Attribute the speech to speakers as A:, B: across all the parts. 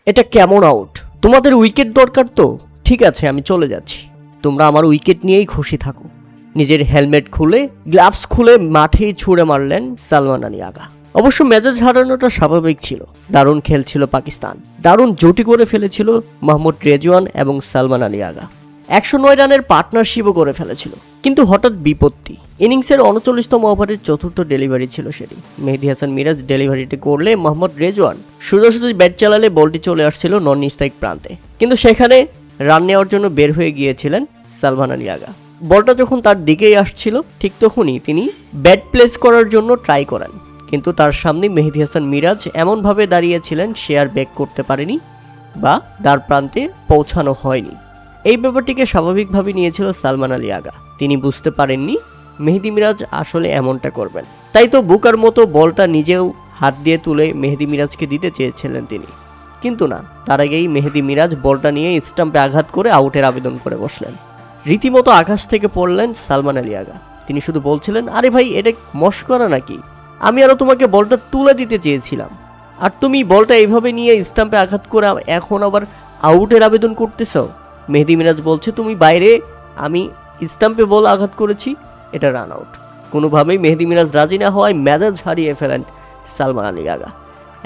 A: এটা কেমন আউট? তোমাদের উইকেট দরকার তো? ঠিক আছে, আমি চলে যাচ্ছি। তোমরা আমার উইকেট নিয়েই খুশি থাকো। নিজের হেলমেট খুলে গ্লাভস খুলে মাঠেই ছুঁড়ে মারলেন সালমান আলী আগা। অবশ্য মেজাজ হারানোটা স্বাভাবিক ছিল। দারুণ খেলছিল পাকিস্তান, দারুণ জুটি করে ফেলেছিল মোহাম্মদ রেজওয়ান এবং সালমান আলী আগা। 109 রানের পার্টনারশিপও করে ফেলেছিল। কিন্তু হঠাৎ বিপত্তি। ইনিংসের 39তম ওভারের চতুর্থ ডেলিভারি ছিল সেটি। মেহেদী হাসান মিরাজ ডেলিভারিটি করলে মোহাম্মদ রেজওয়ান সোজাসুজি ব্যাট চালালে বলটি চলে আসছিল নন স্ট্রাইক প্রান্তে, কিন্তু সেখানে রান নেওয়ার জন্য বের হয়ে গিয়েছিলেন সালমান আলী আগা। বলটা যখন তার দিকেই আসছিল ঠিক তখনই তিনি ব্যাট প্লেস করার জন্য ট্রাই করেন, কিন্তু তার সামনে মেহেদী হাসান মিরাজ এমনভাবে দাঁড়িয়েছিলেন সে আর ব্যাক করতে পারেনি বা দ্বার প্রান্তে পৌঁছানো হয়নি। এই ব্যাপারটিকে স্বাভাবিকভাবে নিয়েছিল সালমান আলী আগা। তিনি বুঝতে পারেননি মেহেদী মিরাজ আসলে এমনটা করবেন, তাই তো বুকার মতো বলটা নিজেও হাত দিয়ে তুলে মেহেদী মিরাজকে দিতে চেয়েছিলেন তিনি, কিন্তু না, তার আগেই মেহেদী মিরাজ বলটা নিয়ে স্টাম্পে আঘাত করে আউটের আবেদন করে বসলেন। রীতিমতো আকাশ থেকে পড়লেন সালমান আলী আগা। তিনি শুধু বলছিলেন, আরে ভাই, এটা মশকরা নাকি? আমি আরো তোমাকে বলটা তুলে দিতে চেয়েছিলাম, আর তুমি বলটা এইভাবে নিয়ে স্টাম্পে আঘাত করে এখন আবার আউটের আবেদন করতেছ। মেহেদী মিরাজ বলছে, তুমি বাইরে, আমি স্টাম্পে বল আঘাত করেছি, এটা রান আউট। কোনোভাবেই মেহেদী মিরাজ রাজি না হওয়ায় মেজাজ হারিয়ে ফেলেন সালমান আলী আগা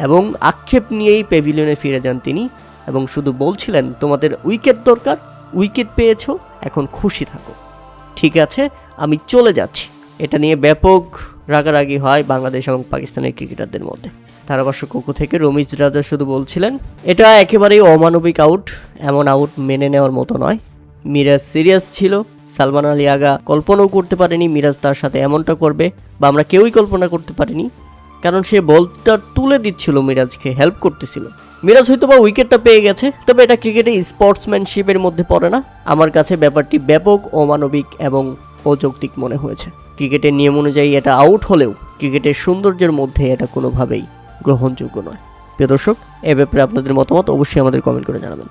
A: এবং আক্ষেপ নিয়েই প্যাভিলিয়নে ফিরে যান তিনি এবং শুধু বলছিলেন, তোমাদের উইকেট দরকার, উইকেট পেয়েছো, এখন খুশি থাকো। ঠিক আছে, আমি চলে যাচ্ছি। এটা নিয়ে ব্যাপক রাগারাগি হয় বাংলাদেশ এবং পাকিস্তানের ক্রিকেটারদের মধ্যে। ধারাভাষ্যকক্ষ থেকে রমিজ রাজা শুধু বলছিলেন, এটা একেবারেই অমানবিক আউট, এমন আউট মেনে নেওয়ার মতো নয়। মিরাজ সিরিয়াস ছিল। সালমান আলী আগা কল্পনাও করতে পারেনি মিরাজ তার সাথে এমনটা করবে, বা আমরা কেউই কল্পনা করতে পারিনি, কারণ সে বলটা তুলে দিচ্ছিল, মিরাজকে হেল্প করতেছিল। মিরাজ হয়তো বা উইকেটটা পেয়ে গেছে, তবে এটা ক্রিকেটে স্পোর্টসম্যানশিপের মধ্যে পড়ে না। আমার কাছে ব্যাপারটি ব্যাপক অমানবিক এবং অযৌক্তিক মনে হয়েছে। ক্রিকেটের নিয়ম অনুযায়ী এটা আউট হলেও ক্রিকেটের সৌন্দর্যের মধ্যে এটা কোনোভাবেই গ্রহণযোগ্য নয়। প্রিয় দর্শক, এ ব্যাপারে আপনাদের মতামত অবশ্যই আমাদের কমেন্ট করে জানাবেন।